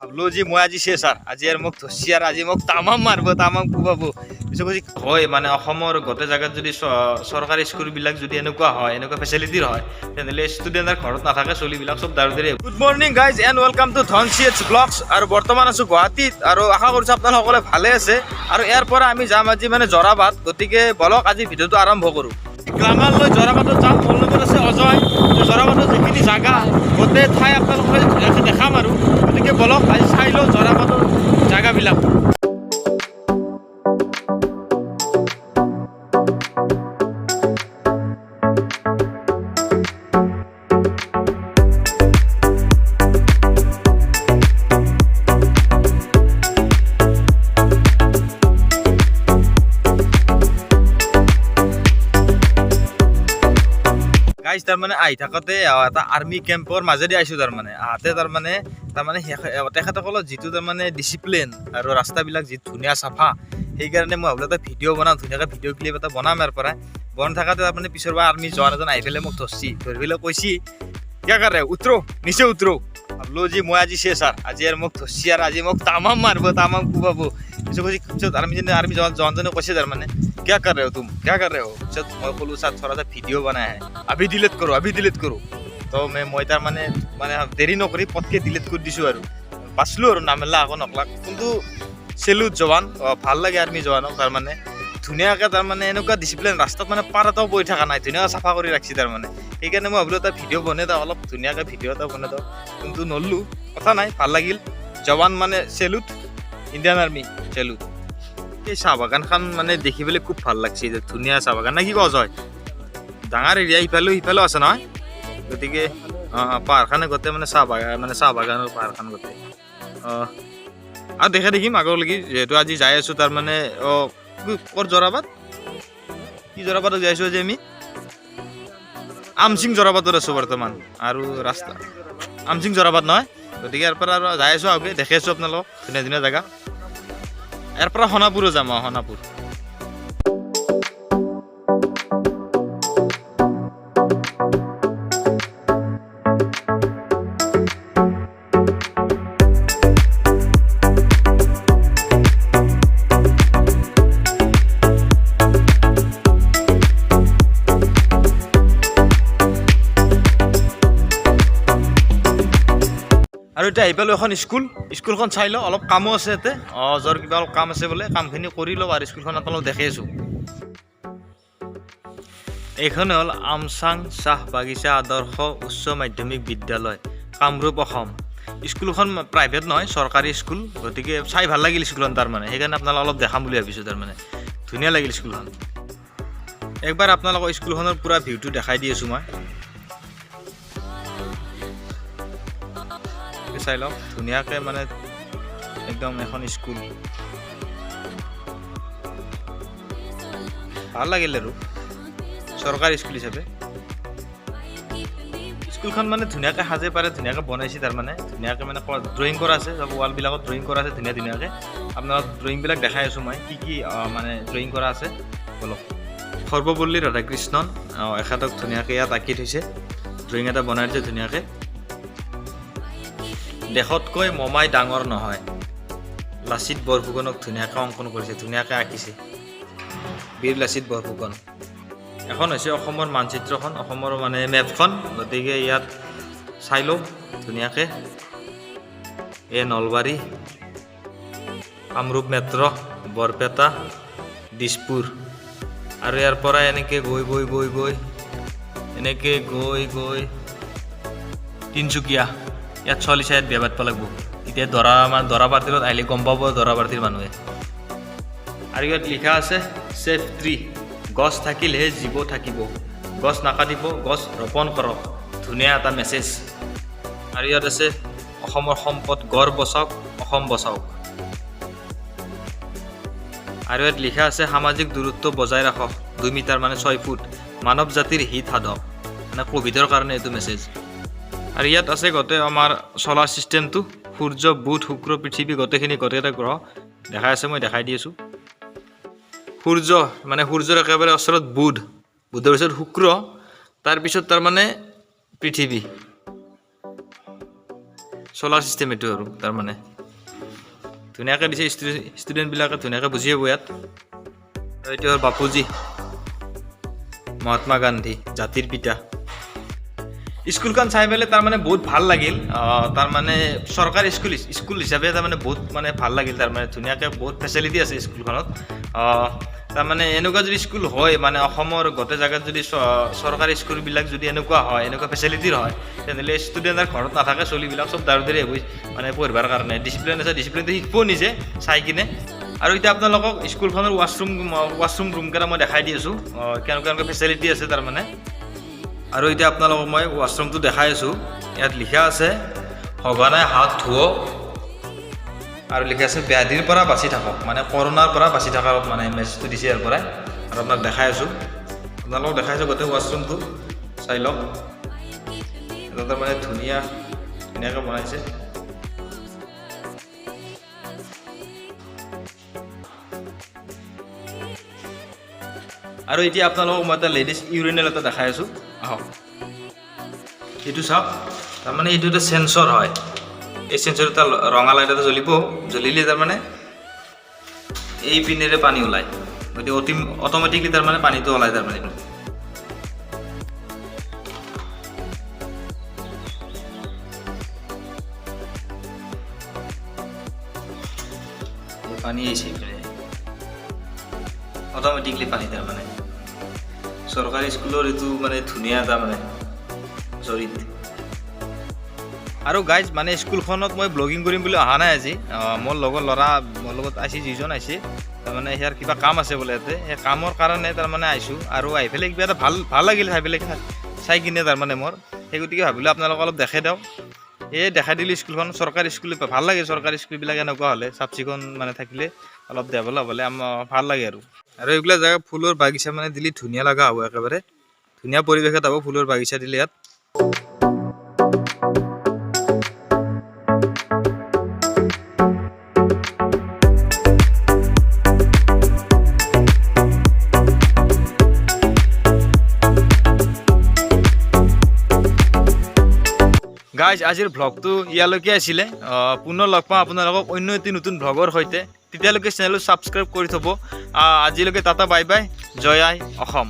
ভাবলো যে মই আজি শেষ আজি আর মোক ধরছি আর আজি মোক তামাম মারব তামাম কোবাব পিছত কৈছে হয় মানে অসমৰ গোটেই জাগাত যদি চৰকাৰী স্কুলবিলাক যদি এনেকুৱা হয় এনেকুৱা ফেচিলিটিৰ হয় তেনেহ'লে ষ্টুডেণ্টৰ ঘৰত নাথাকে চলিবিলাক চব দাৰুদাৰি। Good morning guys and welcome to Dhan C H blogs. আৰু বৰ্তমান আছোঁ গুৱাহাটীত আৰু আশা কৰিছোঁ আপোনালোক সকলোৱে ভালে আছে। আৰু ইয়াৰ পৰা আমি যাম আজি মানে জৰাবাদ, গতিকে বলক আজি ভিডিঅ'টো আৰম্ভ কৰোঁ। গ্লামাৰলৈ জৰাবাদত যাম, মোৰ লগত আছে অজয়। জৰাবাদৰ যিখিনি জাগা গোটেই ঠাই আপোনালোকে দেখাম আৰু গতিকে বলক আজি চাই লওঁ জৰাবাদৰ জাগাবিলাক। গাইজ তাৰমানে আহি থাকোঁতে এটা আৰ্মি কেম্পৰ মাজেদি আহিছোঁ। তাৰমানে আহোঁতে তাৰমানে তেখেতসকলৰ যিটো তাৰমানে ডিচিপ্লিন আৰু ৰাস্তাবিলাক যি ধুনীয়া চাফা, সেইকাৰণে মই ভাবিলোঁ এটা ভিডিঅ' বনাওঁ, ধুনীয়াকৈ ভিডিঅ' ক্লিপ এটা বনাম। ইয়াৰ পৰাই বনাই থাকোঁতে তাৰমানে পিছৰ পৰা আৰ্মি জোৱান এজন আহি পেলাই মোক ধৰি পেলাই কৈছি কিয় কৰে উতৰো নিচে উতৰো। ভাবলো যে মই আজি শেষ আজি আৰু মোক ধৰছি আৰু আজি মোক তামাম মাৰিব তামাম কোবাব। পিছত আৰ্মি জোৱানজনে কৈছে তাৰমানে क्या कर रहे हो तुम, क्या कर रहे हो? जब मैं बोलूँ साथ थोड़ा सा वीडियो बनाया है, अभी डिलीट करो। तो मैं तार माने देरी नकरी पटके डिलीट कर दिसो और बाचलो और नामेला आको नकलाक। किन्तु सेल्यूट जवान, ভাল লাগে आर्मी जवानक। तार माने धुनियाके तार माने एनेকুৱা डिसिप्लिन रास्तात माने पार एटाও বহি থকা নাই, ধুনীয়াকৈ চাফা কৰি ৰাখছি। তাৰ মানে সেইকাৰণে মই ভাবিলোঁ এটা ভিডিঅ' বনাই দিওঁ, অলপ ধুনীয়াকৈ ভিডিঅ' এটা বনাই দিওঁ। কিন্তু নললো, কথা নাই, ভাল লাগিল। জৱান মানে সেলুট, ইণ্ডিয়ান আৰ্মি সেলুট। এই চাহ বাগানখন মানে দেখিবলৈ খুব ভাল লাগছে, ধুনীয়া চাহ বাগান না কি কোৱা হয়? ডাঙৰ এৰিয়া সিফালেও আছে নহয়, গতিকে পাহাৰখনে গোটেই মানে চাহ বাগানৰ পাহাৰখন গোটেই। আৰু দেখিম আগলৈকে, যিহেতু আজি যাই আছোঁ তাৰমানে ক'ৰ জৰাবাদ, কি জৰাবাদত যাই আছোঁ আজি আমি? আমচিং জৰাবাদত আছোঁ বৰ্তমান। আৰু ৰাস্তা আমচিং জৰাবাদ নহয়, গতিকে ইয়াৰ পৰা আৰু যাই আছোঁ আগে দেখি আছোঁ আপোনালোকক ধুনীয়া ধুনীয়া জেগা। ইয়াৰ পৰা সোণাপুৰো যাম, সোণাপুৰ। আৰু এতিয়া আহি পালোঁ এখন স্কুলখন চাই লওঁ, অলপ কামো আছে ইয়াতে। জ্বৰ কিবা অলপ কাম আছে বোলে, কামখিনি কৰি লওঁ আৰু স্কুলখন আপোনালোক দেখি আছোঁ। এইখনে হ'ল আমচাং চাহ বাগিচা আদৰ্শ উচ্চ মাধ্যমিক বিদ্যালয়, কামৰূপ, অসম। স্কুলখন প্ৰাইভেট নহয়, চৰকাৰী স্কুল, গতিকে চাই ভাল লাগিল স্কুলখন। তাৰমানে সেইকাৰণে আপোনালোক অলপ দেখাম বুলি ভাবিছোঁ। তাৰমানে ধুনীয়া লাগিল স্কুলখন। একবাৰ আপোনালোকৰ স্কুলখনৰ পূৰা ভিউটো দেখাই দি আছোঁ মই। চাই লওক ধুনীয়াকৈ, মানে একদম এখন স্কুল ভাল লাগিল আৰু চৰকাৰী স্কুল হিচাপে। স্কুলখন মানে ধুনীয়াকৈ সাজে পাৰে, ধুনীয়াকৈ বনাইছে। তাৰমানে ধুনীয়াকৈ মানে ড্ৰয়িং কৰা আছে, চব ৱালবিলাকত ড্ৰয়িং কৰা আছে ধুনীয়াকৈ। আপোনালোক ড্ৰয়িংবিলাক দেখাই আছোঁ মই, কি মানে ড্ৰয়িং কৰা আছে বলক। সৰ্বপল্লী ৰাধাকৃষ্ণন এখেতক ধুনীয়াকৈ ইয়াত আঁকি থৈছে, ড্ৰয়িং এটা বনাই দিছে ধুনীয়াকৈ। দেশতকৈ মমাই ডাঙৰ নহয়, লাচিত বৰফুকনক ধুনীয়াকৈ অংকন কৰিছে, ধুনীয়াকৈ আঁকিছে বীৰ লাচিত বৰফুকন। এখন হৈছে অসমৰ মানচিত্ৰখন, অসমৰ মানে মেপখন। গতিকে ইয়াত চাই লওঁ ধুনীয়াকৈ। এই নলবাৰী, কামৰূপ মেট্ৰ', বৰপেটা, দিছপুৰ। আৰু ইয়াৰ পৰা এনেকৈ গৈ এনেকৈ গৈ তিনিচুকীয়া। ইয়াত চলিছে, ইয়াত বিয়া পাতিব লাগিব। এতিয়া দৰা পাৰ্টিলত আহিলে গম পাব দৰা পাৰ্টিৰ মানুহে। আৰু ইয়াত লিখা আছে ছেভ ট্ৰী, গছ থাকিলেহে জীৱ থাকিব, গছ নাকাটিব, গছ ৰোপণ কৰক। ধুনীয়া এটা মেছেজ। আৰু ইয়াত আছে অসমৰ সম্পদ গড় বচাওক, অসম বচাওক। আৰু ইয়াত লিখা আছে সামাজিক দূৰত্ব বজাই ৰাখক 2 মিটাৰ মানে 6 ফুট, মানৱ জাতিৰ হিত সাধক। মানে ক'ভিডৰ কাৰণে এইটো মেছেজ। আৰু ইয়াত আছে গোটেই আমাৰ চলাৰ ছিষ্টেমটো, সূৰ্য, বুধ, শুক্ৰ, পৃথিৱী, গোটেইকেইটা গ্ৰহ দেখাই আছে, মই দেখাই দি আছোঁ। সূৰ্য মানে সূৰ্যৰ একেবাৰে ওচৰত বুধৰ পিছত শুক্ৰ, তাৰপিছত তাৰমানে পৃথিৱী। চলাৰ চিষ্টেম এইটো আৰু তাৰমানে ধুনীয়াকৈ দিছে ষ্টুডেণ্টবিলাকে ধুনীয়াকৈ বুজি পাব ইয়াত আৰু এইটো হ'ল বাপুজী মহাত্মা গান্ধী জাতিৰ পিতা স্কুলখন চাই পেলাই তাৰমানে বহুত ভাল লাগিল তাৰমানে চৰকাৰী স্কুল হিচাপে তাৰমানে বহুত মানে ভাল লাগিল তাৰমানে ধুনীয়াকৈ বহুত ফেচিলিটি আছে স্কুলখনত তাৰমানে এনেকুৱা যদি স্কুল হয় মানে অসমৰ গোটেই জেগাত যদি চৰকাৰী স্কুলবিলাক যদি এনেকুৱা হয় এনেকুৱা ফেচিলিটিৰ হয় তেনেহ'লে ষ্টুডেণ্টৰ ঘৰত নাথাকে চলিবিলাক চব দাৰু দাৰি হৈ মানে পঢ়িবৰ কাৰণে ডিচিপ্লিন আছে ডিচিপ্লিনটো শিকিব নিজে চাই কিনে আৰু এতিয়া আপোনালোকক স্কুলখনৰ ৱাছৰুম ৰুমকেইটা মই দেখাই দি আছোঁ কেনেকুৱা কেনেকুৱা ফেচিলিটি আছে তাৰমানে আৰু এতিয়া আপোনালোকক মই ৱাছৰুমটো দেখাই আছোঁ ইয়াত লিখা আছে সঘনাই হাত ধুৱক আৰু লিখা আছে ব্যাধিৰ পৰা বাচি থাকক মানে কৰোণাৰ পৰা বাচি থকাৰ মানে মেছেজটো দিছে ইয়াৰ পৰাই আৰু আপোনাক দেখাই আছোঁ আপোনালোকক দেখাই আছোঁ গোটেই ৱাছৰুমটো চাই লওক এটা তাৰমানে ধুনীয়াকৈ বনাইছে আৰু এতিয়া আপোনালোকক মই এটা লেডিজ ইউৰিনেল এটা দেখাই আছোঁ আহক এইটো চাওক তাৰমানে এইটো এটা চেঞ্চৰ হয় এই চেঞ্চৰ এটা ৰঙা লাইট এটা জ্বলিলে তাৰমানে এই পিনেৰে পানী ওলায় গতিকে অট'মেটিকলি তাৰমানে পানীটো ওলায় তাৰমানে পানী আহিছে এইপিনে অট'মেটিকলি পানী তাৰমানে চৰকাৰী স্কুলৰ এইটো মানে ধুনীয়া এটা মানে জড়িত আৰু গাইজ মানে স্কুলখনত মই ব্লগিং কৰিম বুলি অহা নাই আজি মোৰ লগৰ ল'ৰা মোৰ লগত আহিছে যিজন আহিছে তাৰমানে ইয়াৰ কিবা কাম আছে বোলে ইয়াতে সেই কামৰ কাৰণে তাৰমানে আহিছোঁ আৰু আহি পেলাই কিবা এটা ভাল লাগিল চাই কিনে তাৰমানে মোৰ সেই গতিকে ভাবিলোঁ আপোনালোকক অলপ দেখাই দিওঁ এই দেখাই দিলোঁ স্কুলখন চৰকাৰী স্কুল ভাল লাগে চৰকাৰী স্কুলবিলাক এনেকুৱা হ'লে চাফ চিকুণ মানে থাকিলে অলপ ডেভেলপ হ'লে আমাৰ ভাল লাগে আৰু এইবিলাক জেগা ফুলৰ বাগিচা মানে দিলে ধুনীয়া লগা হ'ব একেবাৰে ধুনীয়া পৰিৱেশত হ'ব ফুলৰ বাগিচা দিলে ইয়াত গাইজ আজিৰ ভ্লগটো ইয়ালৈকে আছিলে পুনৰ লগ পাওঁ আপোনালোকক অন্য এটি নতুন ভ্লগৰ সৈতে তেতিয়ালৈকে চেনেলটো ছাবস্ক্ৰাইব কৰি থ'ব আজিলৈকে টাটা বাই বাই জয় আই অসম